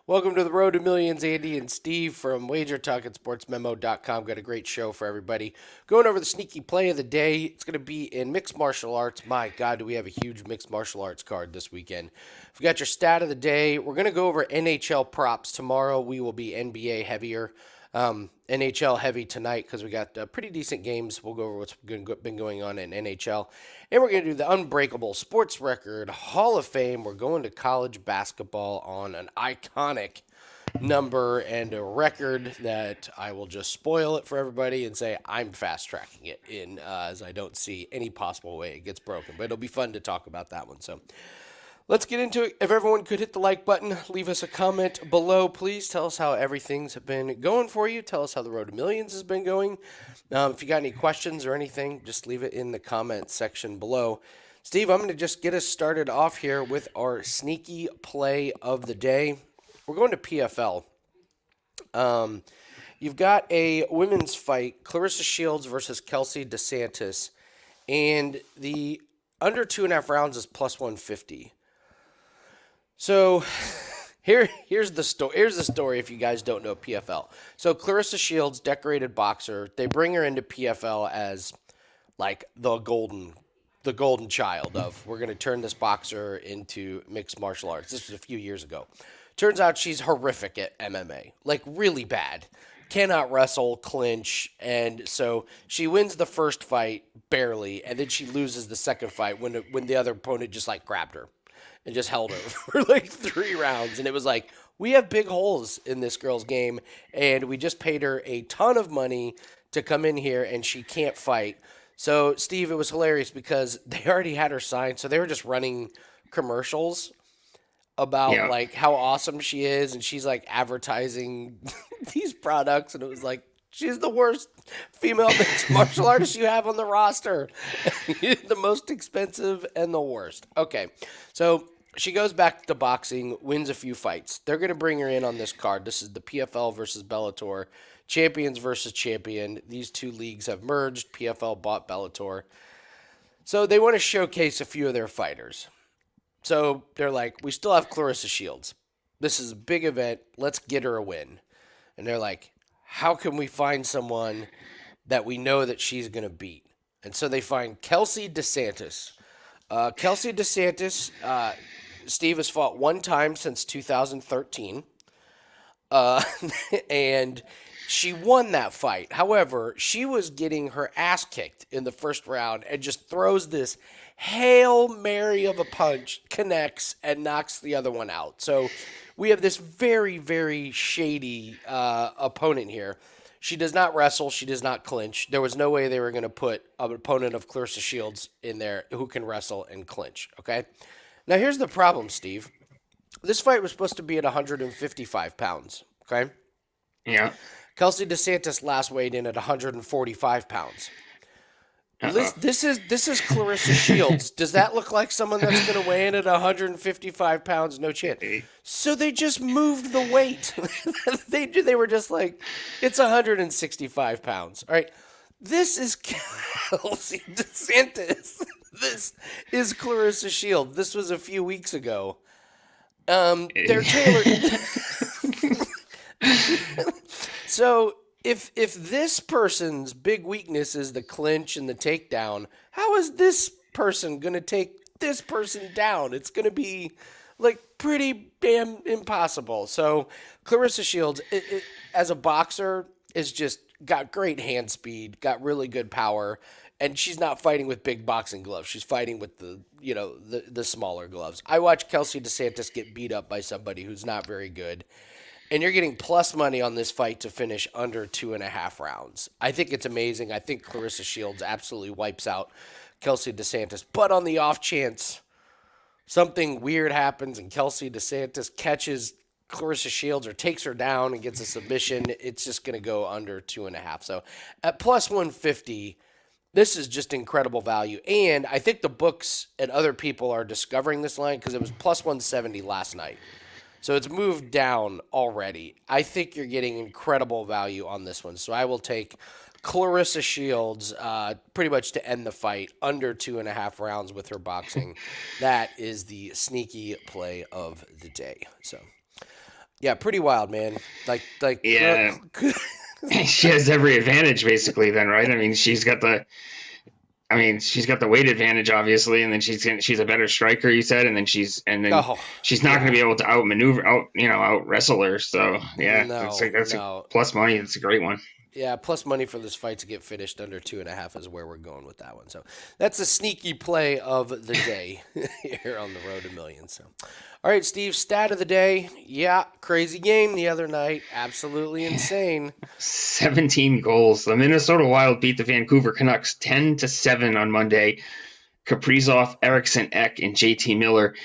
Welcome to the Road to Millions, Andy and Steve from WagerTalk at SportsMemo.com. Got a great show for everybody. Going over the sneaky play of the day. It's going to be in mixed martial arts. My God, do we have a huge mixed martial arts card this weekend. We've got your stat of the day. We're going to go over NHL props. Tomorrow we will be NBA heavier. NHL heavy tonight because we got pretty decent games. We'll go over what's been going on in NHL. And we're going to do the Unbreakable Sports Record Hall of Fame. We're going to college basketball on an iconic number and a record that I will just spoil it for everybody and say I'm fast tracking it in as I don't see any possible way it gets broken. But it'll be fun to talk about that one. So let's get into it. If everyone could hit the like button, leave us a comment below, please. Tell us how everything's been going for you. Tell us how the Road to Millions has been going. If you got any questions or anything, just leave it in the comment section below. Steve, I'm going to just get us started off here with our sneaky play of the day. We're going to PFL. You've got a women's fight, Clarissa Shields versus Kelsey DeSantis, and the under 2.5 rounds is plus 150. So here's the story. Here's the story if you guys don't know PFL. So Clarissa Shields, decorated boxer, they bring her into PFL as like the golden child of we're going to turn this boxer into mixed martial arts. This was a few years ago. Turns out she's horrific at MMA, like really bad. Cannot wrestle, clinch, and so she wins the first fight barely, and then she loses the second fight when the other opponent just like grabbed her and just held her for like 3 rounds. And it was like, we have big holes in this girl's game, and we just paid her a ton of money to come in here, and she can't fight. So, Steve, it was hilarious because they already had her signed, so they were just running commercials about like how awesome she is, and she's like advertising these products, and it was like, she's the worst female mixed martial artist you have on the roster. The most expensive and the worst. Okay, so she goes back to boxing, wins a few fights. They're going to bring her in on this card. This is the PFL versus Bellator, champions versus champion. These two leagues have merged. PFL bought Bellator. So they want to showcase a few of their fighters. So they're like, we still have Clarissa Shields. This is a big event. Let's get her a win. And they're like, how can we find someone that we know that she's going to beat? And so they find Kelsey DeSantis. Kelsey DeSantis, Steve, has fought one time since 2013. And she won that fight. However, she was getting her ass kicked in the first round and just throws this Hail Mary of a punch, connects, and knocks the other one out. So we have this very, very shady opponent here. She does not wrestle. She does not clinch. There was no way they were going to put an opponent of Clarissa Shields in there who can wrestle and clinch, okay? Now, here's the problem, Steve. This fight was supposed to be at 155 pounds, okay? Yeah. Kelsey DeSantis last weighed in at 145 pounds. This is Clarissa Shields. Does that look like someone that's going to weigh in at 155 pounds? No chance. So they just moved the weight. They were just like, it's 165 pounds. All right. This is Kelsey DeSantis. This is Clarissa Shields. This was a few weeks ago. They're tailored. So if this person's big weakness is the clinch and the takedown, how is this person going to take this person down? It's going to be like pretty damn impossible. So Clarissa Shields, as a boxer, is just got great hand speed, got really good power, and she's not fighting with big boxing gloves. She's fighting with the smaller gloves. I watched Kelsey DeSantis get beat up by somebody who's not very good. And you're getting plus money on this fight to finish under 2.5 rounds. I think it's amazing. I think Clarissa Shields absolutely wipes out Kelsey DeSantis. But on the off chance something weird happens and Kelsey DeSantis catches Clarissa Shields or takes her down and gets a submission, it's just going to go under 2.5. So at plus 150, this is just incredible value. And I think the books and other people are discovering this line because it was plus 170 last night. So it's moved down already. I think you're getting incredible value on this one. So I will take Clarissa Shields pretty much to end the fight under 2.5 rounds with her boxing. That is the sneaky play of the day. So Yeah, pretty wild, man. Yeah, she has every advantage basically. Then, right? I mean, she's got the weight advantage, obviously, and then she's a better striker. You said, and then Oh, she's not going to yeah. be able to outmaneuver, out wrestle her. So yeah, No, that's a no. plus money. It's a great one. Yeah, plus money for this fight to get finished under 2.5 is where we're going with that one. So that's a sneaky play of the day here on the road to millions. So, all right, Steve, stat of the day. Yeah, crazy game the other night. Absolutely insane. 17 goals. The Minnesota Wild beat the Vancouver Canucks 10-7 on Monday. Kaprizov, Eriksson Ek, and JT Miller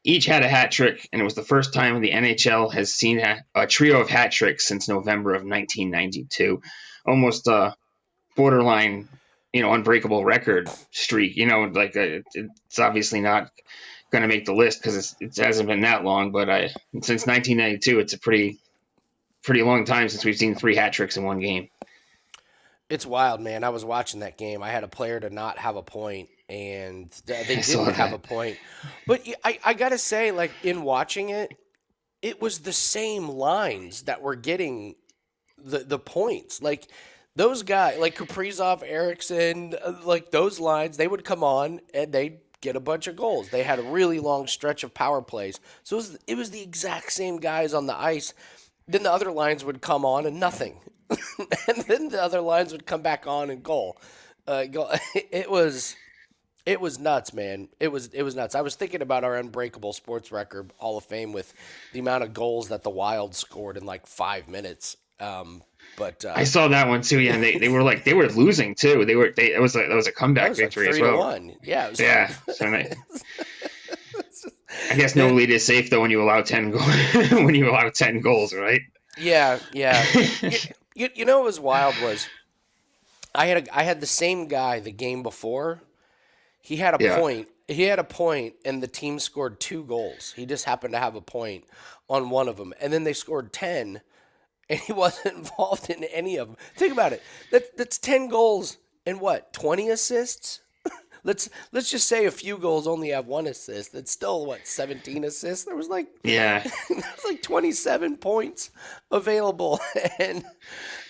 each had a hat trick, and it was the first time the NHL has seen a trio of hat tricks since November of 1992. Almost a borderline, unbreakable record streak. It's obviously not going to make the list because it hasn't been that long, but since 1992, it's a pretty long time since we've seen 3 hat tricks in one game. It's wild, man. I was watching that game. I had a player to not have a point, and they I saw didn't have a that. point. But I got to say, like, in watching it, it was the same lines that were getting the points. Like those guys, like Kaprizov, Erickson, like those lines, they would come on and they'd get a bunch of goals. They had a really long stretch of power plays, so it was the exact same guys on the ice. Then the other lines would come on and nothing, and then the other lines would come back on and goal. Goal. It was. It was nuts, man. It was nuts. I was thinking about our Unbreakable sports record Hall of Fame with the amount of goals that the Wild scored in like 5 minutes. But I saw that one too. Yeah, and they were losing too. That was a that comeback was like victory as three to well. one. Yeah, it was like Yeah. So I guess no it, lead is safe though when you allow 10 goals, right? yeah, yeah. You know what was wild was I had the same guy the game before. He had a Yeah. point. He had a point, and the team scored 2 goals. He just happened to have a point on one of them, and then they scored 10, and he wasn't involved in any of them. Think about it. That's 10 goals and what 20 assists. Let's just say a few goals only have 1 assist. That's still what 17 assists. There was like Yeah. there was like 27 points available, and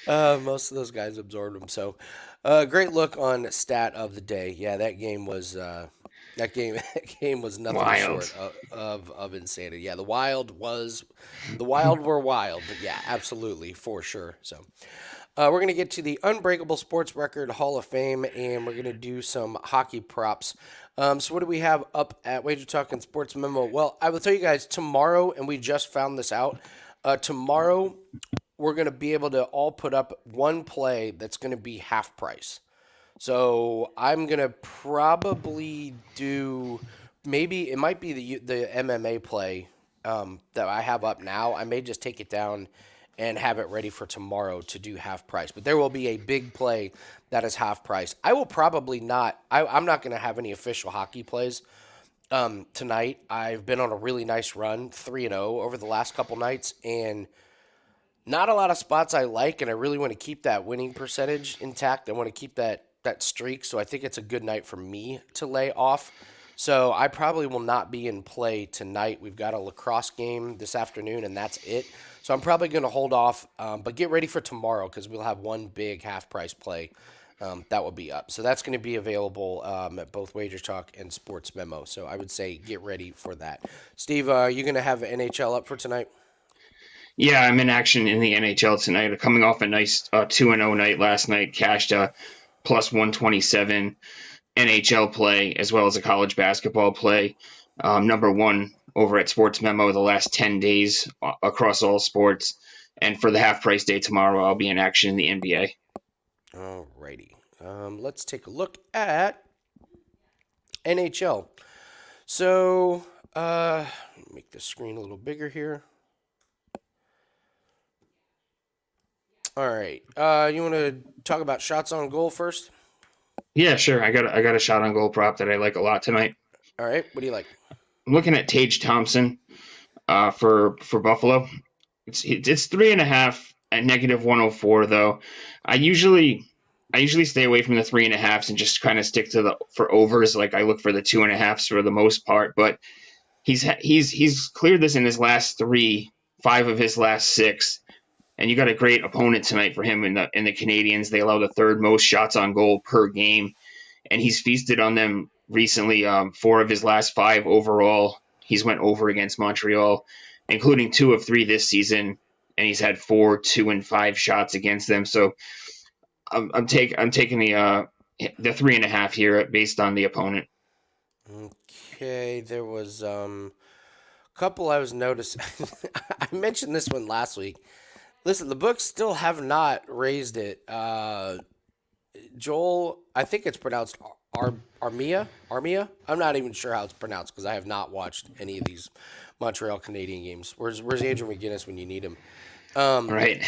most of those guys absorbed them. So, great look on stat of the day. Yeah, that game was that game was nothing Wild. short of insanity. Yeah, the Wild were wild. But yeah, absolutely for sure. So, we're gonna get to the Unbreakable Sports Record Hall of Fame, and we're gonna do some hockey props. So what do we have up at WagerTalk and Sports Memo? Well, I will tell you guys tomorrow, and we just found this out. Tomorrow we're going to be able to all put up one play that's going to be half price. So I'm going to probably do maybe it might be the MMA play that I have up now. I may just take it down and have it ready for tomorrow to do half price. But there will be a big play that is half price. I will probably not. I'm not going to have any official hockey plays tonight. I've been on a really nice run, 3-0 over the last couple nights, and not a lot of spots I like, and I really want to keep that winning percentage intact. I want to keep that streak, so I think it's a good night for me to lay off. So I probably will not be in play tonight. We've got a lacrosse game this afternoon, and that's it. So I'm probably going to hold off, but get ready for tomorrow because we'll have one big half-price play that will be up. So that's going to be available at both Wager Talk and Sports Memo. So I would say get ready for that. Steve, are you going to have NHL up for tonight? Yeah, I'm in action in the NHL tonight. Coming off a nice 2-0 night last night, cashed a plus 127 NHL play as well as a college basketball play. Number one over at Sports Memo the last 10 days across all sports. And for the half price day tomorrow, I'll be in action in the NBA. Alrighty. Let's take a look at NHL. So, make the screen a little bigger here. All right. You want to talk about shots on goal first? Yeah, sure. I got a shot on goal prop that I like a lot tonight. All right. What do you like? I'm looking at Tage Thompson for Buffalo. It's 3.5 at -104 though. I usually I usually stay away from the 3.5s and just kind of stick to the for overs. Like I look for the 2.5s for the most part, but he's cleared this in his last three 5 of his last 6. And you got a great opponent tonight for him in the Canadians. They allow the third most shots on goal per game, and he's feasted on them recently. 4 of his last 5 overall, he's went over against Montreal, including 2 of 3 this season, and he's had 4, 2, and 5 shots against them. So I'm taking the 3.5 here based on the opponent. Okay, there was a couple I was noticing. I mentioned this one last week. Listen, the books still have not raised it. Joel, I think it's pronounced Armia. Armia. I'm not even sure how it's pronounced because I have not watched any of these Montreal Canadian games. Where's Andrew McGinnis when you need him? Right.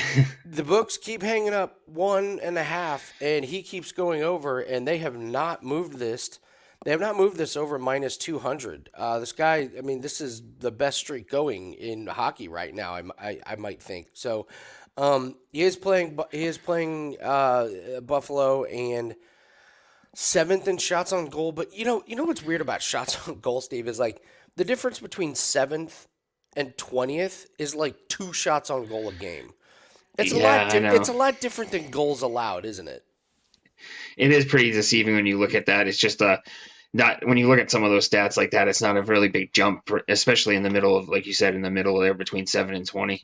The books keep hanging up 1.5, and he keeps going over, and they have not moved this. They have not moved this over minus 200. This guy, I mean, this is the best streak going in hockey right now. I might think so. He is playing. He is playing Buffalo and 7th in shots on goal. But you know what's weird about shots on goal, Steve, is like the difference between 7th and 20th is like 2 shots on goal a game. It's a lot. It's a lot different than goals allowed, isn't it? It is pretty deceiving when you look at that. It's just not when you look at some of those stats like that. It's not a really big jump, especially in the middle of, like you said, in the middle there between 7 and 20.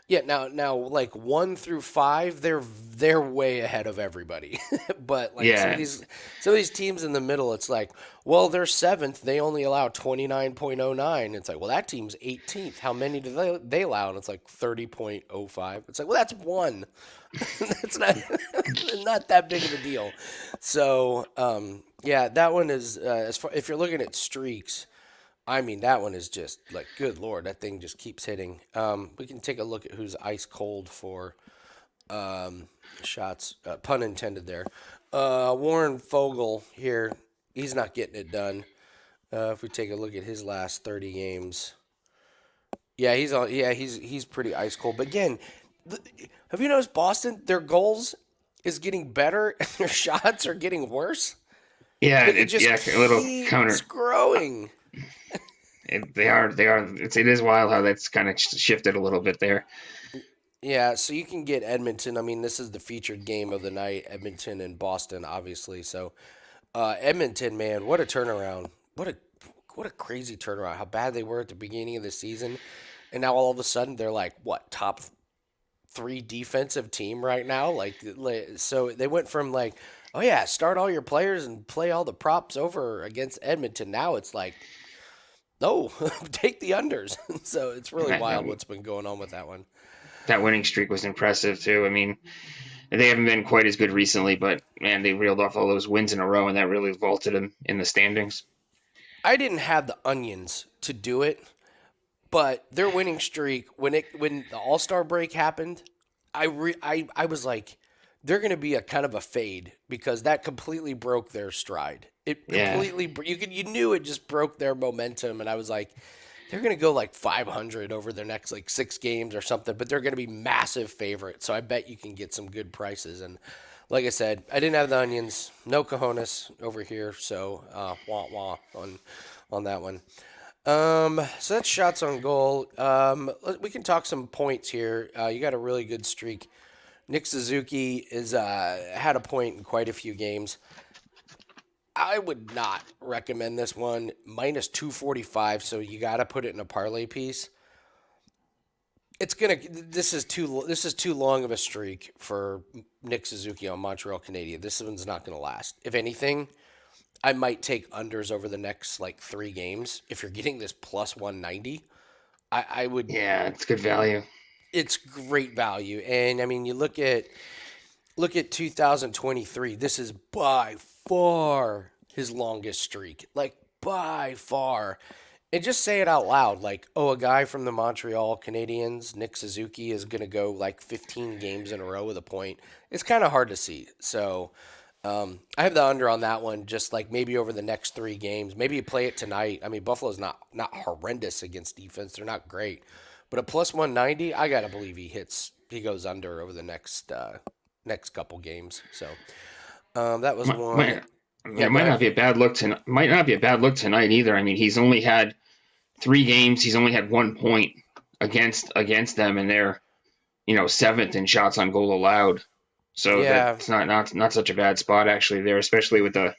Yeah, now like 1 through 5, they're way ahead of everybody. But like some of these teams in the middle, it's like, well, they're 7th, they only allow 29.09. It's like, well, that team's 18th. How many do they allow? And it's like 30.05. It's like, well, that's 1. That's not that big of a deal. So, yeah, that one is as far if you're looking at streaks, I mean, that one is just like, good Lord, that thing just keeps hitting. We can take a look at who's ice cold for shots, pun intended there. Warren Fogle here, he's not getting it done. If we take a look at his last 30 games, yeah, he's on. Yeah, he's pretty ice cold. But again, have you noticed Boston? Their goals is getting better, and their shots are getting worse. Yeah, it just a little counter. It's growing. They are. It is wild how that's kind of shifted a little bit there. Yeah, so you can get Edmonton. I mean, this is the featured game of the night, Edmonton and Boston, obviously. So, Edmonton, man, what a turnaround! What a crazy turnaround! How bad they were at the beginning of the season, and now all of a sudden they're like what, top 3 defensive team right now? Like, so they went from like, oh yeah, start all your players and play all the props over against Edmonton. Now it's like, no, take the unders. So it's really wild what's been going on with that one. That winning streak was impressive too. I mean, they haven't been quite as good recently, but man, they reeled off all those wins in a row, and that really vaulted them in the standings. I didn't have the onions to do it, but their winning streak when the All-Star break happened, I was like, they're going to be a kind of a fade because that completely broke their stride. It completely you knew it just broke their momentum, and I was like, they're going to go like 500 over their next like 6 games or something, but they're going to be massive favorites. So I bet you can get some good prices. And like I said, I didn't have the onions, no cojones over here, so wah wah on that one. So that's shots on goal. We can talk some points here. You got a really good streak. Nick Suzuki is had a point in quite a few games. I would not recommend this one. Minus 245, so you got to put it in a parlay piece. This is too long of a streak for Nick Suzuki on Montreal Canadiens. This one's not going to last. If anything, I might take unders over the next like 3 games. If you're getting this plus 190, I would. Yeah, it's good value. It's great value, and I mean, you look at 2023. This is by far his longest streak, like by far. And just say it out loud, like, oh, a guy from the Montreal Canadiens, Nick Suzuki, is going to go like 15 games in a row with a point. It's kind of hard to see. So I have the under on that one, just like maybe over the next 3 games. Maybe you play it tonight. I mean, Buffalo's not horrendous against defense. They're not great. But a plus 190, I got to believe he goes under over the next couple games. So that was one. It might not be a bad look tonight. Might not be a bad look tonight either. I mean, he's only had 3 games. He's only had 1 point. against them, and they're seventh in shots on goal allowed. So Yeah. that's not such a bad spot actually there, especially with the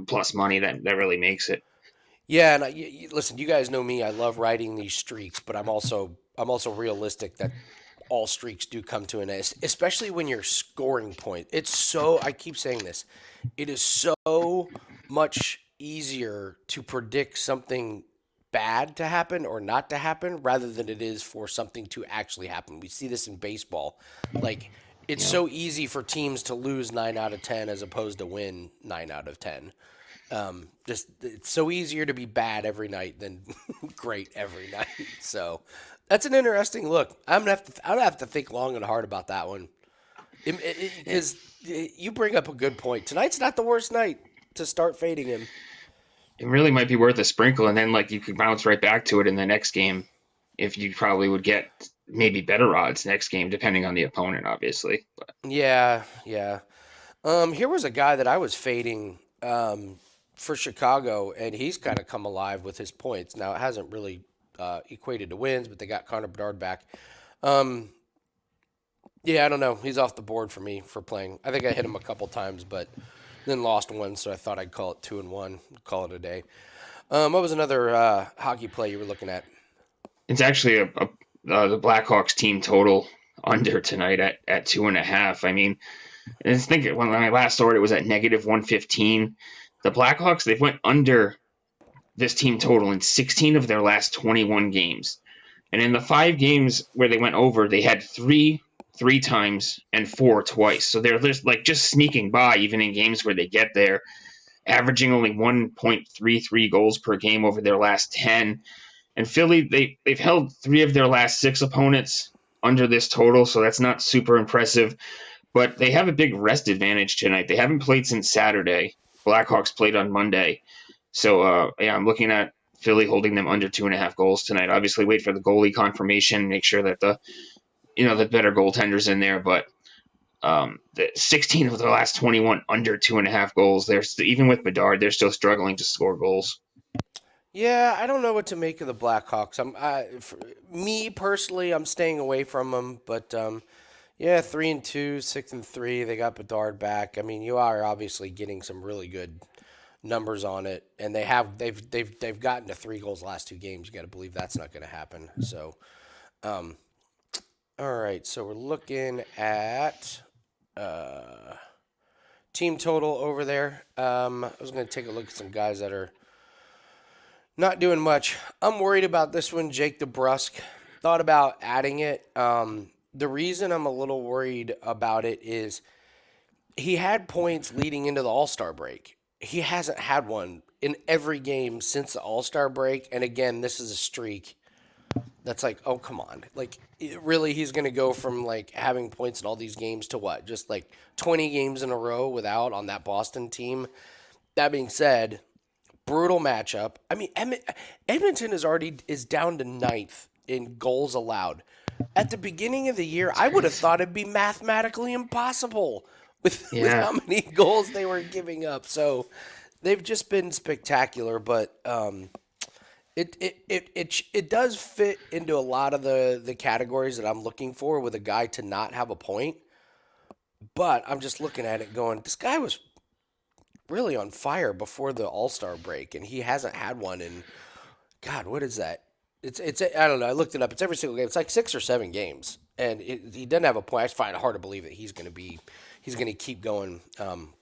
plus money that really makes it. Yeah, and listen, you guys know me. I love riding these streaks, but I'm also realistic that all streaks do come to an end, especially when you're scoring point. I keep saying this, it is so much easier to predict something bad to happen or not to happen rather than it is for something to actually happen. We see this in baseball. Like, it's Yeah. so easy for teams to lose 9 out of 10 as opposed to win 9 out of 10. Just it's so easier to be bad every night than great every night. So that's an interesting look. I'm gonna have to think long and hard about that one because you bring up a good point. Tonight's not the worst night to start fading him. It really might be worth a sprinkle, and then like you could bounce right back to it in the next game if you probably would get maybe better odds next game depending on the opponent, obviously. But Yeah, yeah. Here was a guy that I was fading for Chicago, and he's kind of come alive with his points. Now it hasn't really equated to wins, but they got Connor Bedard back. Um, Yeah, I don't know. He's off the board for me for playing. I think I hit him a couple times, but then lost one, so I thought I'd call it 2-1, call it a day. What was another hockey play you were looking at? it's actually the Blackhawks team total under tonight at 2.5. I mean, I think when I last saw it, it was at -115. The Blackhawks, they've went under this team total in 16 of their last 21 games. And in the 5 games where they went over, they had three times and 4 twice. So they're just sneaking by even in games where they get there, averaging only 1.33 goals per game over their last 10. And Philly, they've held 3 of their last 6 opponents under this total, so that's not super impressive. But they have a big rest advantage tonight. They haven't played since Saturday. Blackhawks played on Monday. So, I'm looking at Philly holding them under 2.5 goals tonight. Obviously, wait for the goalie confirmation, make sure that the better goaltenders in there. But the 16 of the last 21 under 2.5 goals. Even with Bedard, they're still struggling to score goals. Yeah, I don't know what to make of the Blackhawks. For me personally, I'm staying away from them. But yeah, 3-2, 6-3. They got Bedard back. I mean, you are obviously getting some really good numbers on it, and they've gotten to 3 goals last 2 games. You got to believe that's not going to happen. So, all right. So we're looking at team total over there. I was going to take a look at some guys that are not doing much. I'm worried about this one, Jake DeBrusk. Thought about adding it. The reason I'm a little worried about it is he had points leading into the All-Star break. He hasn't had one in every game since the All-Star break. And again, this is a streak that's like, oh, come on. Like, really, he's going to go from, like, having points in all these games to what? Just, like, 20 games in a row without on that Boston team? That being said, brutal matchup. I mean, Edmonton is down to 9th in goals allowed. At the beginning of the year, I would have thought it'd be mathematically impossible with how many goals they were giving up. So they've just been spectacular, but it does fit into a lot of the categories that I'm looking for with a guy to not have a point. But I'm just looking at it going, this guy was really on fire before the All-Star break, and he hasn't had one in, God, what is that? It's I don't know. I looked it up. It's every single game. It's like 6 or 7 games, and he doesn't have a point. I find it hard to believe that he's going to keep going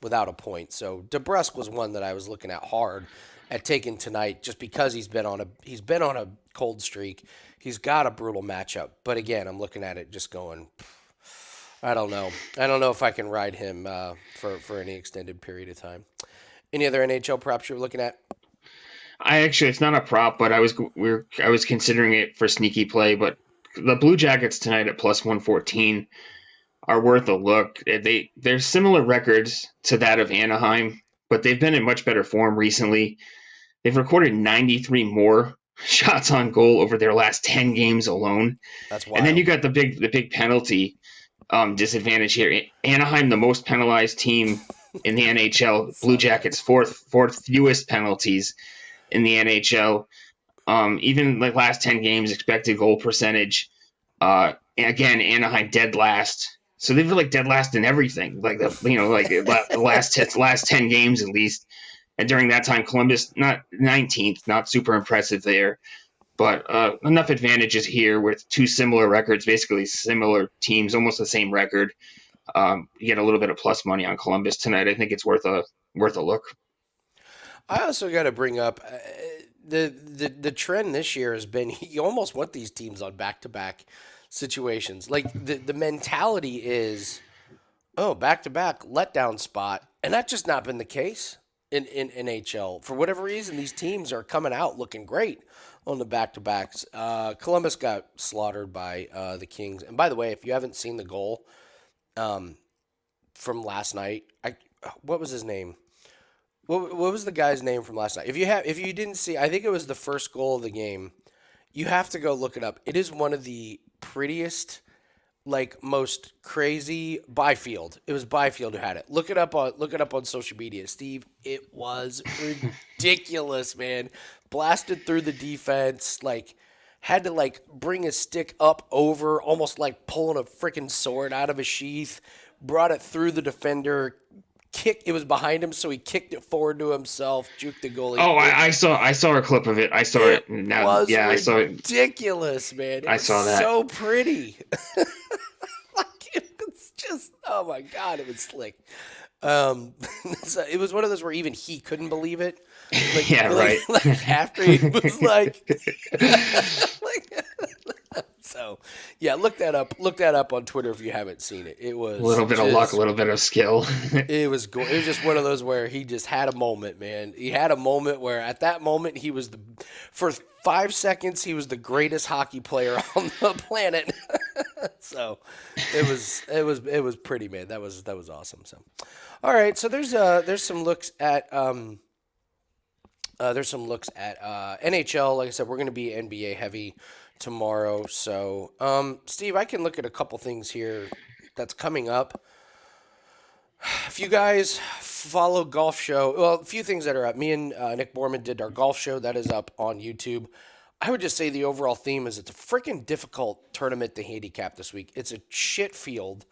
without a point. So DeBrusk was one that I was looking at hard at taking tonight, just because he's been on a cold streak. He's got a brutal matchup, but again, I'm looking at it just going, I don't know. I don't know if I can ride him for any extended period of time. Any other NHL props you were looking at? It's not a prop, but I was considering it for sneaky play. But the Blue Jackets tonight at +114 are worth a look. They're similar records to that of Anaheim, but they've been in much better form recently. They've recorded 93 more shots on goal over their last 10 games alone. That's wild. And then you got the big penalty disadvantage here. Anaheim, the most penalized team in the NHL. Blue Jackets, fourth fewest penalties in the NHL. Even like last 10 games, expected goal percentage. Again, Anaheim dead last. So they've been like dead last in everything. Like the last 10 games at least. And during that time, Columbus not 19th, not super impressive there, but enough advantages here with two similar records, basically similar teams, almost the same record. You get a little bit of plus money on Columbus tonight. I think it's worth a look. I also got to bring up the trend this year has been you almost want these teams on back to back situations. Like the mentality is, oh, back to back letdown spot, and that's just not been the case in NHL. For whatever reason, these teams are coming out looking great on the back to backs. Columbus got slaughtered by the Kings, and by the way, if you haven't seen the goal from last night, what was his name? What was the guy's name from last night? If you didn't see, I think it was the first goal of the game. You have to go look it up. It is one of the prettiest, like most crazy Byfield. It was Byfield who had it. Look it up on social media, Steve. It was ridiculous, man. Blasted through the defense, like had to like bring his stick up over, almost like pulling a freaking sword out of a sheath. Brought it through the defender. It was behind him, so he kicked it forward to himself, juked the goalie. Oh, I saw a clip of it. I saw it. Now, yeah, I saw it. Ridiculous, man. I saw that. So pretty. Like it's just, oh my god, it was slick. So it was one of those where even he couldn't believe it. Like, yeah, right. Like after he was like, like so, yeah, look that up. Look that up on Twitter if you haven't seen it. It was a little bit of luck, a little bit of skill. It was just one of those where he just had a moment, man. He had a moment where at that moment he was for 5 seconds he was the greatest hockey player on the planet. So it was pretty, man. That was awesome. So, all right. So there's some looks at NHL. Like I said, we're going to be NBA heavy tomorrow. So, Steve, I can look at a couple things here that's coming up. If you guys follow Golf Show, well, a few things that are up. Me and Nick Borman did our Golf Show. That is up on YouTube. I would just say the overall theme is it's a freaking difficult tournament to handicap this week. It's a shit field.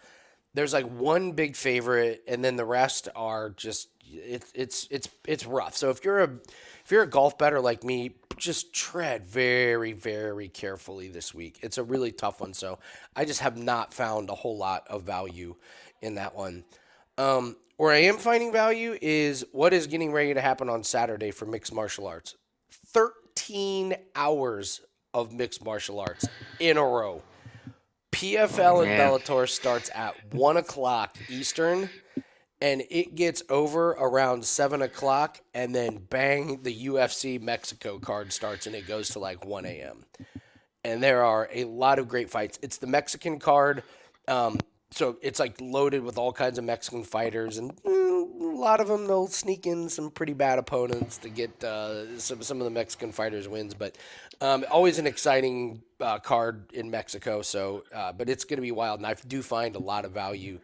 There's like one big favorite, and then the rest are just it's rough. So if you're a golf bettor like me, just tread very, very carefully this week. It's a really tough one. So I just have not found a whole lot of value in that one. Where I am finding value is what is getting ready to happen on Saturday for mixed martial arts. 13 hours of mixed martial arts in a row. PFL and Bellator starts at 1 o'clock Eastern, and it gets over around 7 o'clock, and then bang, the UFC Mexico card starts, and it goes to like 1 a.m. And there are a lot of great fights. It's the Mexican card, so it's like loaded with all kinds of Mexican fighters, and a lot of them, they'll sneak in some pretty bad opponents to get some of the Mexican fighters wins, but always an exciting card in Mexico. So, but it's going to be wild, and I do find a lot of value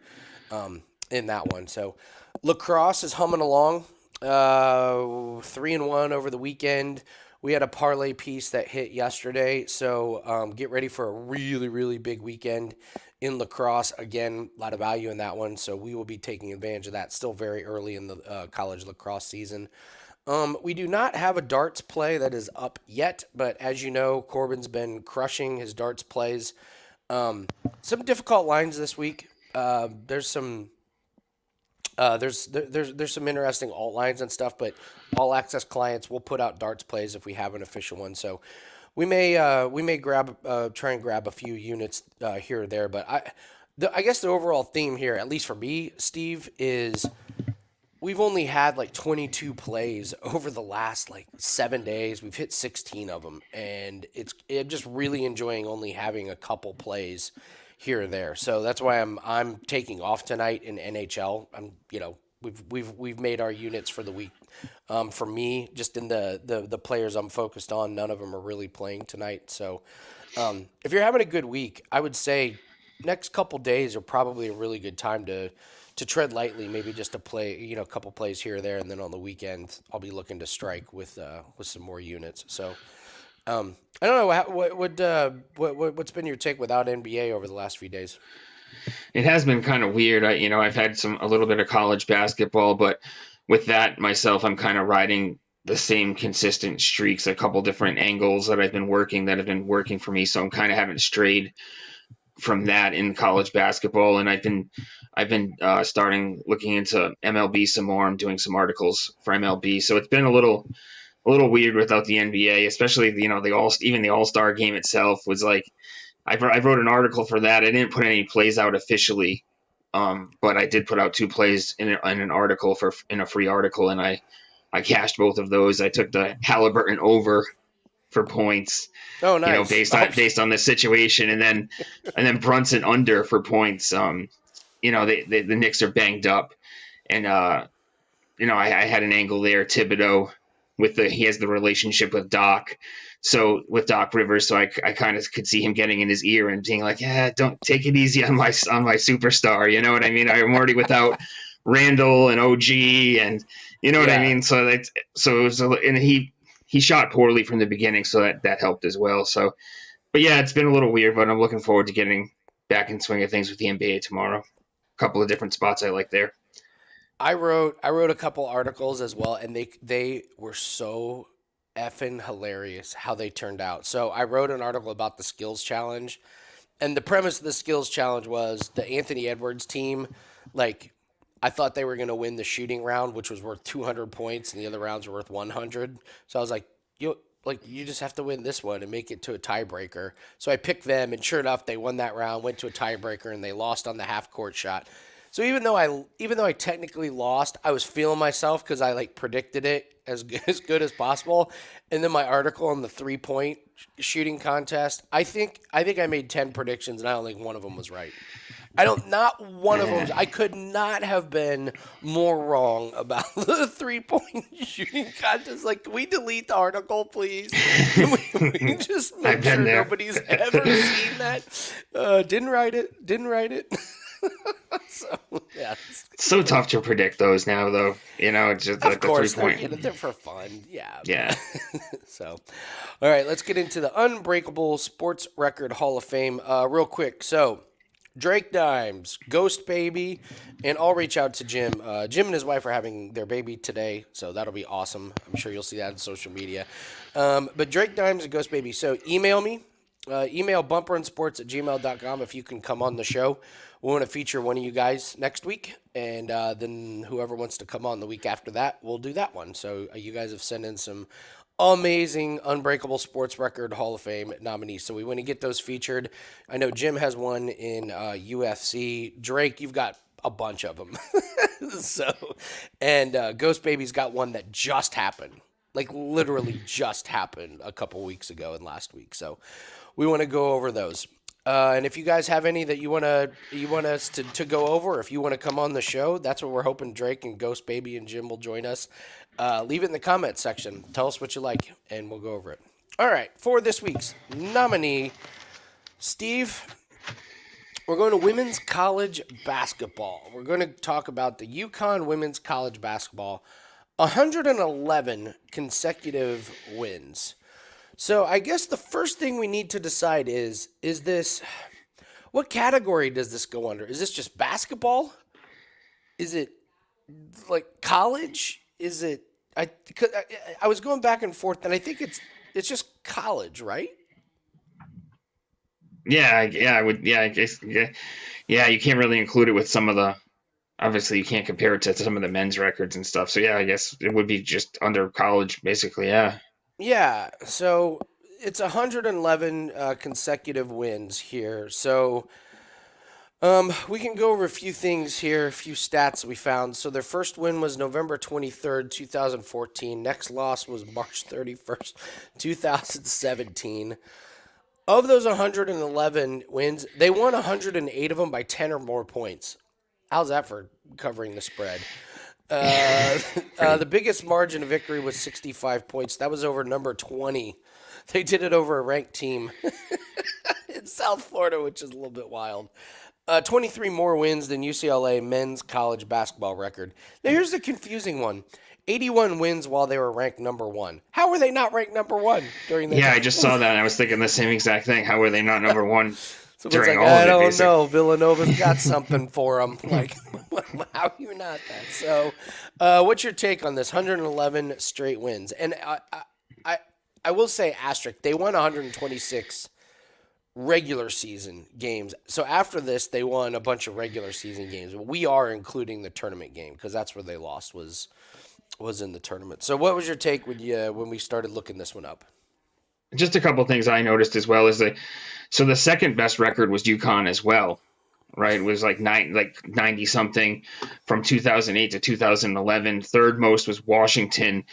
in that one. So, lacrosse is humming along, 3-1 over the weekend. We had a parlay piece that hit yesterday, so get ready for a really, really big weekend in lacrosse. Again, a lot of value in that one, so we will be taking advantage of that. Still very early in the college lacrosse season. We do not have a darts play that is up yet, but as you know, Corbin's been crushing his darts plays. Some difficult lines this week. There's some interesting alt lines and stuff, but all access clients will put out darts plays if we have an official one. So we may try and grab a few units here or there. But I guess the overall theme here, at least for me, Steve, is we've only had like 22 plays over the last like 7 days. We've hit 16 of them, and I'm just really enjoying only having a couple plays here or there. So that's why I'm taking off tonight in NHL. We've made our units for the week. For me, just in the players I'm focused on, none of them are really playing tonight. So if you're having a good week, I would say next couple days are probably a really good time to tread lightly, maybe just to play, a couple plays here or there, and then on the weekend I'll be looking to strike with some more units. So I don't know what's been your take without NBA over the last few days. It has been kind of weird. I've had a little bit of college basketball, but with that myself, I'm kind of riding the same consistent streaks, a couple different angles that I've been working that have been working for me. So I'm kind of haven't strayed from that in college basketball, and I've been starting looking into MLB some more. I'm doing some articles for MLB, so it's been a little weird without the NBA, especially the All-Star game itself was like I wrote an article for that. I didn't put any plays out officially, but I did put out 2 plays in an article in a free article, and I cashed both of those. I took the Halliburton over for points, Oh, nice. based on the situation, and then Brunson under for points. The Knicks are banged up, and I had an angle there. Thibodeau he has the relationship with Doc. So with Doc Rivers, so I kind of could see him getting in his ear and being like, "Yeah, don't take it easy on my superstar." You know what I mean? I'm already without Randall and OG, and you know what I Yeah. mean. So and he shot poorly from the beginning, so that helped as well. So, but yeah, it's been a little weird, but I'm looking forward to getting back in swing of things with the NBA tomorrow. A couple of different spots I like there. I wrote a couple articles as well, and they were so effing hilarious how they turned out. So I wrote an article about the skills challenge, and the premise of the skills challenge was the Anthony Edwards team, like I thought they were going to win the shooting round, which was worth 200 points, and the other rounds were worth 100. So I was you just have to win this one and make it to a tiebreaker. So I picked them, and sure enough, they won that round, went to a tiebreaker, and they lost on the half court shot. So even though I technically lost, I was feeling myself because I like predicted it as good as possible. And then my article on the 3-point shooting contest, I think I made 10 predictions, and I don't think one of them was right. Not one of them. I could not have been more wrong about the 3-point shooting contest. Like, can we delete the article, please? Can we just make I've been sure there. nobody's ever seen that? Didn't write it. Didn't write it. So, yeah. It's so tough to predict those now, though. It's just Of like the three course, they're, point. they're for fun. Yeah. Yeah. So, all right, let's get into the Unbreakable Sports Record Hall of Fame real quick. So, Drake Dimes, Ghost Baby, and I'll reach out to Jim. Jim and his wife are having their baby today, so that'll be awesome. I'm sure you'll see that on social media. But Drake Dimes and Ghost Baby. So email me. Email bumperandsports@gmail.com if you can come on the show. We want to feature one of you guys next week, and then whoever wants to come on the week after that, we'll do that one. So you guys have sent in some amazing Unbreakable Sports Record Hall of Fame nominees. So we want to get those featured. I know Jim has one in UFC. Drake, you've got a bunch of them. And Ghost Baby's got one that just happened. Like literally just happened a couple weeks ago and last week. So we want to go over those. And if you guys have any that you want us to go over, or if you want to come on the show, that's what we're hoping Drake and Ghost Baby and Jim will join us. Leave it in the comments section. Tell us what you like, and we'll go over it. All right, for this week's nominee, Steve, we're going to women's college basketball. We're going to talk about the UConn women's college basketball. 111 consecutive wins. So I guess the first thing we need to decide is this, what category does this go under? Is this just basketball? Is it like college? Is it, I was going back and forth, and I think it's just college, right? Yeah, I would. Yeah, I guess. Yeah, yeah. You can't really include it with some of the. Obviously, you can't compare it to some of the men's records and stuff. So yeah, I guess it would be just under college, basically. Yeah. Yeah, so it's 111 consecutive wins here. So we can go over a few things here, a few stats we found. So their first win was November 23rd, 2014. Next loss was March 31st, 2017. Of those 111 wins, they won 108 of them by 10 or more points. How's that for covering the spread? The biggest margin of victory was 65 points. That was over number 20. They did it over a ranked team in South Florida, which is a little bit wild. 23 more wins than UCLA men's college basketball record. Now, here's the confusing one: 81 wins while they were ranked number one. How were they not ranked number one during that Yeah, time? I just saw that and I was thinking the same exact thing. How were they not number one Someone's during like, all I of it, don't basically? know. Villanova's got something for them. Like, how are you not that? So, what's your take on this? 111 straight wins, and I, I will say asterisk. They won 126 regular season games. So after this, they won a bunch of regular season games. We are including the tournament game because that's where they lost was in the tournament. So, what was your take when we started looking this one up? Just a couple things I noticed as well is that so the second best record was UConn as well, right? It was like 90 something from 2008 to 2011. Third most was Washington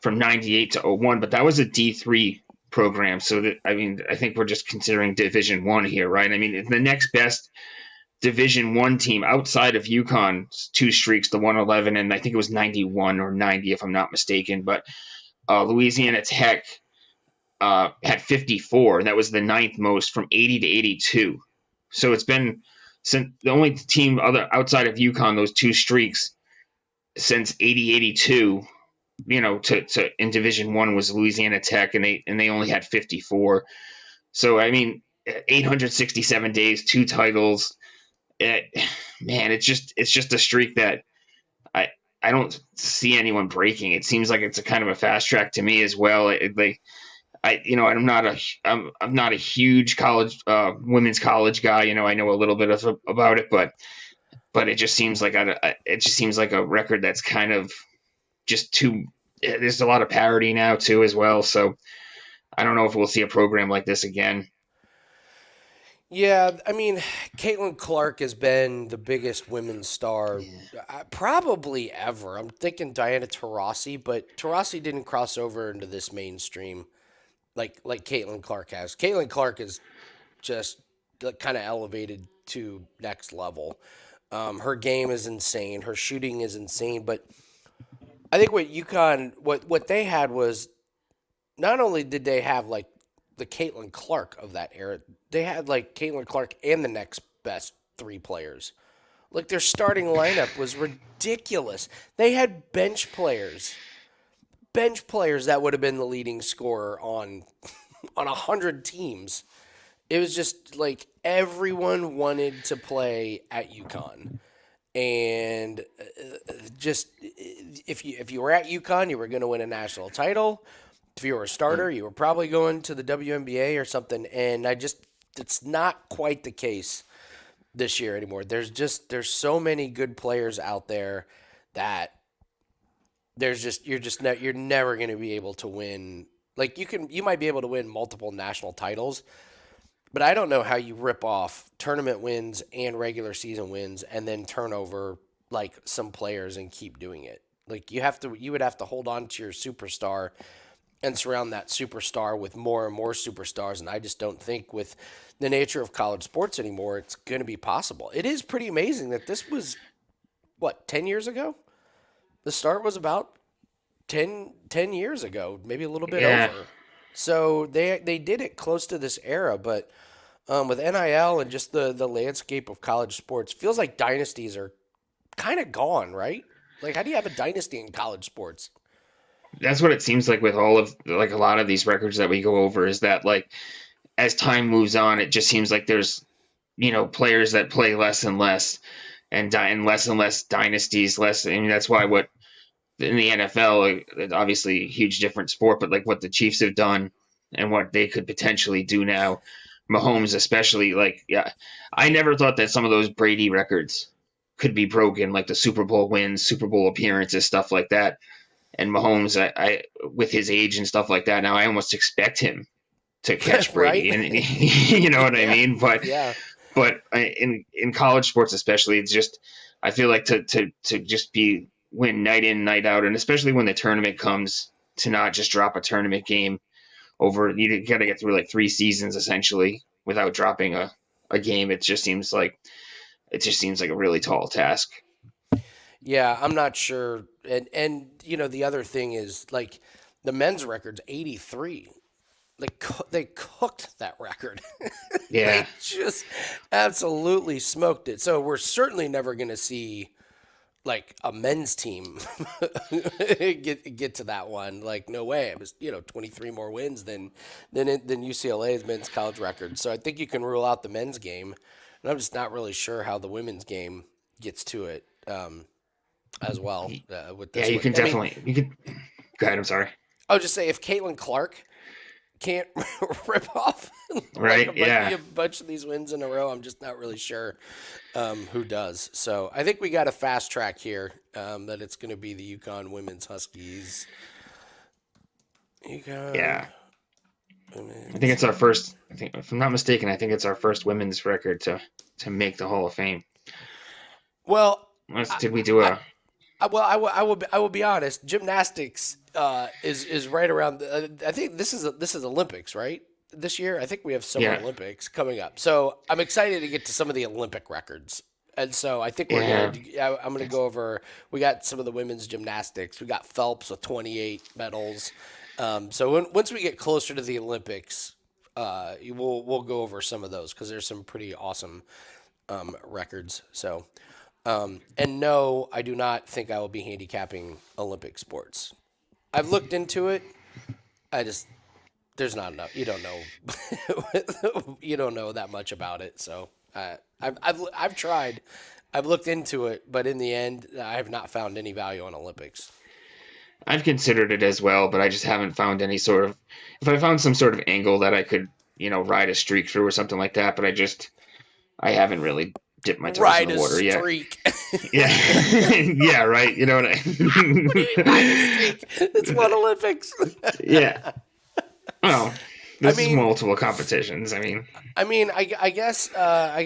from 98 to 01, but that was a D3 program. So that, I mean, I think we're just considering Division 1 here, right? I mean, the next best Division 1 team outside of UConn's two streaks, the 111 and I think it was 91 or 90 if I'm not mistaken, but Louisiana Tech had 54, and that was the ninth most from 80 to 82. So it's been since the only team other outside of UConn those two streaks since 80-82, to in Division 1 was Louisiana Tech, and they only had 54. So I mean, 867 days, two titles. Man, it's just a streak that I I don't see anyone breaking. It seems like it's a kind of a fast track to me as well. I'm not a huge college women's college guy. I know a little bit about it, but it just seems like it just seems like a record that's kind of just too. There's a lot of parity now too as well. So I don't know if we'll see a program like this again. Yeah, I mean, Caitlin Clark has been the biggest women's star probably ever. I'm thinking Diana Taurasi, but Taurasi didn't cross over into this mainstream like Caitlin Clark has. Caitlin Clark is just kind of elevated to next level. Her game is insane. Her shooting is insane. But I think what they had was not only did they have like the Caitlin Clark of that era, they had like Caitlin Clark and the next best three players. Like their starting lineup was ridiculous. They had bench players that would have been the leading scorer on 100 teams. It was just like everyone wanted to play at UConn, and just if you were at UConn, you were going to win a national title. If you were a starter, you were probably going to the WNBA or something. And it's not quite the case this year anymore. There's so many good players out there that you're never going to be able to win. Like you might be able to win multiple national titles, but I don't know how you rip off tournament wins and regular season wins and then turn over like some players and keep doing it. Like you would have to hold on to your superstar and surround that superstar with more and more superstars. And I just don't think with the nature of college sports anymore, it's going to be possible. It is pretty amazing that this was, 10 years ago? The start was about 10 years ago, maybe a little bit Yeah, over. So they did it close to this era, but with NIL and just the landscape of college sports, feels like dynasties are kind of gone, right? Like, how do you have a dynasty in college sports? that's what it seems like with all of like a lot of these records that we go over is that like as time moves on, it just seems like there's players that play less and less and less dynasties less. I mean that's why what in the NFL, like, obviously a huge different sport, but like what the Chiefs have done and what they could potentially do now, Mahomes especially, like yeah, I never thought that some of those Brady records could be broken, like the Super Bowl wins, Super Bowl appearances, stuff like that. And Mahomes, I with his age and stuff like that, now I almost expect him to catch Right? Brady, and you know what I Yeah. mean. But Yeah. in college sports especially, it's just I feel like to just be win night in night out, and especially when the tournament comes, to not just drop a tournament game over. You got to get through like three seasons essentially without dropping a game. It just seems like a really tall task. Yeah, I'm not sure. And the other thing is like the men's record's 83. they cooked that record. They Yeah. just absolutely smoked it. So we're certainly never going to see like a men's team get to that one. Like no way. It was 23 more wins than UCLA's men's college record. So I think you can rule out the men's game, and I'm just not really sure how the women's game gets to it as well with Yeah, this you one. can I mean, definitely. You can. Go ahead. I'm sorry. I'll just say if Caitlin Clark can't rip off like Right. Yeah. a bunch of these wins in a row, I'm just not really sure who does. So I think we got a fast track here that it's going to be the UConn women's Huskies. UConn Yeah. women's. I think it's our first. I think, if I'm not mistaken, I think it's our first women's record to make the Hall of Fame. Well, Did we do a? I will be honest. Gymnastics is right around. I think this is Olympics, right? This year, I think we have Summer Yeah. Olympics coming up. So I'm excited to get to some of the Olympic records. And so I think Yeah. I'm gonna go over. We got some of the women's gymnastics. We got Phelps with 28 medals. So once we get closer to the Olympics, we'll go over some of those because there's some pretty awesome records. So. And no, I do not think I will be handicapping Olympic sports. I've looked into it. There's not enough. You don't know, you don't know that much about it. So I've tried. I've looked into it, but in the end, I have not found any value on Olympics. I've considered it as well, but I just haven't found any sort of. If I found some sort of angle that I could, ride a streak through or something like that, but I haven't really dipped my toes Ride in a the water yet. streak. Yeah, yeah, right. You know what I? What do you mean ride a streak? It's one Olympics. Yeah. Well, this is mean- multiple competitions. I mean, I guess I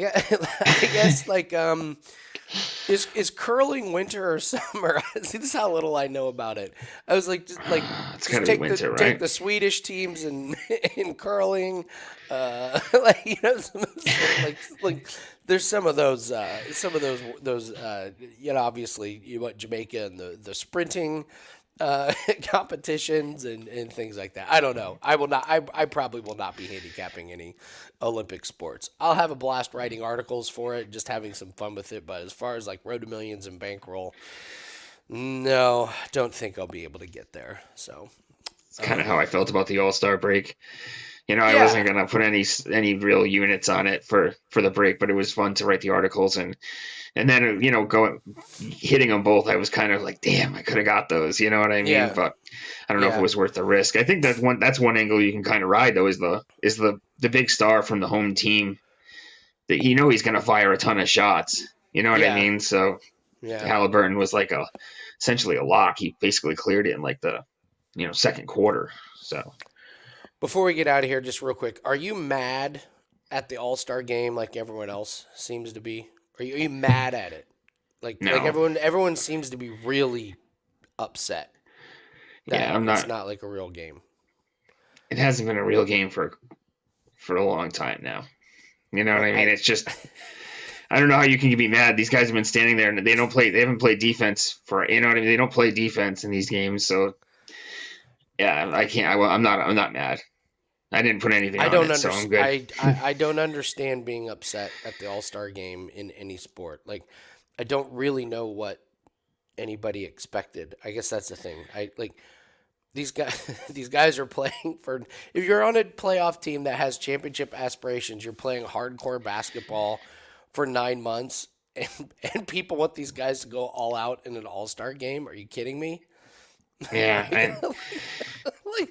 guess like is curling winter or summer? See, this is how little I know about it. I was like, it's just gotta be take winter, right? take the Swedish teams in curling, like there's some of those obviously you want Jamaica and the sprinting competitions and things like that. I don't know. I will not. I probably will not be handicapping any Olympic sports. I'll have a blast writing articles for it, just having some fun with it. But as far as like Road to Millions and bankroll, no, don't think I'll be able to get there. So it's kind of how I felt about the All-Star break. I Yeah. wasn't gonna put any real units on it for the break, but it was fun to write the articles and then going hitting them both. I was kind of like, damn, I could have got those. You know what I mean? Yeah. But I don't know if it was worth the risk. I think that's one angle you can kind of ride though is the big star from the home team that he's gonna fire a ton of shots. You know what Yeah. I mean? So yeah. Halliburton was like essentially a lock. He basically cleared it in like the second quarter. So. Before we get out of here, just real quick, are you mad at the All-Star game like everyone else seems to be? Are you mad at it? Like No. like everyone seems to be really upset. Yeah, I'm It's not. not like a real game. It hasn't been a real game for a long time now. You know what I mean? It's just I don't know how you can be mad. These guys have been standing there and they haven't played defense for what I mean? They don't play defense in these games, so yeah, I can't. I'm not mad. I didn't put anything on it, so I'm good. I don't understand being upset at the All-Star game in any sport. Like, I don't really know what anybody expected. I guess that's the thing. These guys are playing for. If you're on a playoff team that has championship aspirations, you're playing hardcore basketball for 9 months, and people want these guys to go all out in an All-Star game. Are you kidding me? Yeah, Like,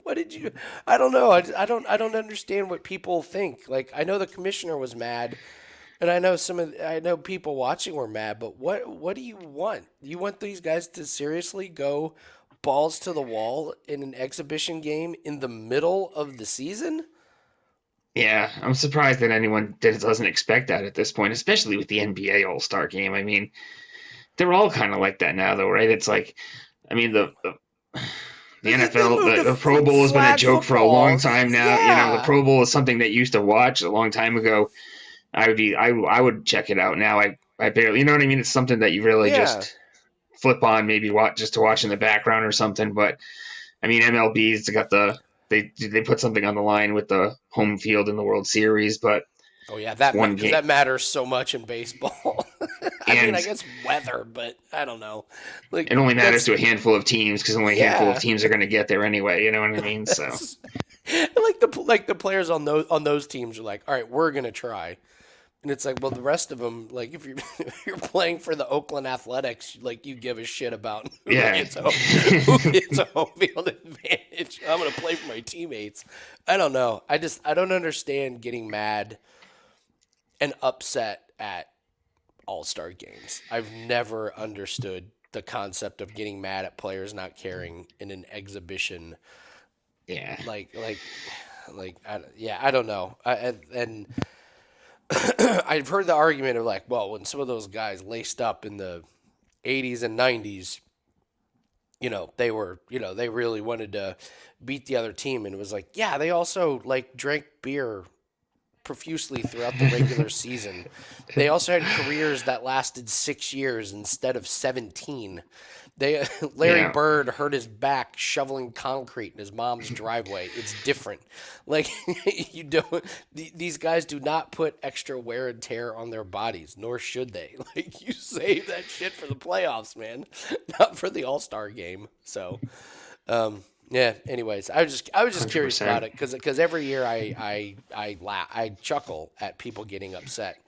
what did you? I don't know. I don't understand what people think. Like, I know the commissioner was mad, and I know people watching were mad. But what do you want? You want these guys to seriously go balls to the wall in an exhibition game in the middle of the season? yeah. I'm surprised that anyone doesn't expect that at this point, especially with the NBA All-Star game. I mean, they're all kind of like that now, though, right? It's like, I mean, the NFL, the Pro Bowl has been a joke for a long time now. Yeah. The Pro Bowl is something that you used to watch a long time ago. I would check it out now. I barely, you know what I mean? It's something that you really just flip on, maybe watch just to watch in the background or something. But I mean, MLB's got the they put something on the line with the home field in the World Series, but Oh yeah, it's one because game. that matters so much in baseball. I mean, I And guess weather, but I don't know. Like it only matters that's to a handful of teams because only a handful of yeah. teams are going to get there anyway. You know what I mean? So Like the players on those teams are like, all right, we're gonna try, and it's like, well, the rest of them, like if you're if you're playing for the Oakland Athletics, like you give a shit about yeah, who gets a home field advantage. I'm gonna play for my teammates. I don't know. I don't understand getting mad and upset at All-Star games. I've never understood the concept of getting mad at players not caring in an exhibition. yeah, I don't know. And I've heard the argument of like, well, when some of those guys laced up in the 80s and 90s, they really wanted to beat the other team. And it was like, yeah, they also like drank beer profusely throughout the regular season. They also had careers that lasted 6 years instead of 17. Larry yeah. Bird hurt his back shoveling concrete in his mom's driveway. It's different. Like you don't. These guys do not put extra wear and tear on their bodies, nor should they. Like you save that shit for the playoffs, man, not for the All-Star game. So. Yeah. Anyways, I was just curious about 100%. it because every year I chuckle at people getting upset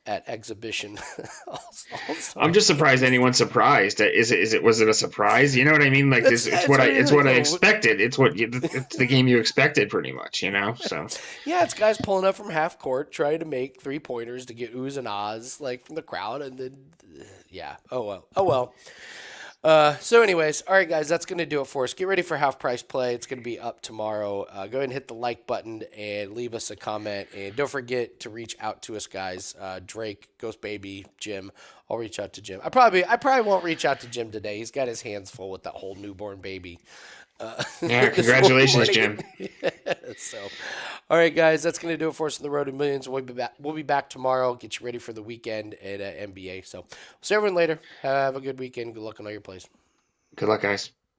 at exhibition. I'm All-Star just surprised games. anyone's surprised. Was it a surprise? You know what I mean? Like this, It's what it's it what I is. expected. It's the game you expected pretty much. So Yeah, it's guys pulling up from half court trying to make 3-pointers to get oohs and ahs like from the crowd, and then yeah. Oh well. Oh well. So anyways, all right, guys, that's going to do it for us. Get ready for half price play. It's going to be up tomorrow. Go ahead and hit the like button and leave us a comment. And don't forget to reach out to us, guys. Drake, Ghost Baby, Jim. I'll reach out to Jim. I probably won't reach out to Jim today. He's got his hands full with that whole newborn baby. yeah, This congratulations, morning. Jim. So, all right, guys, that's going to do it for us on the road to millions. We'll be back tomorrow. Get you ready for the weekend at NBA. So, we'll see everyone later. Have a good weekend. Good luck on all your plays. Good luck, guys.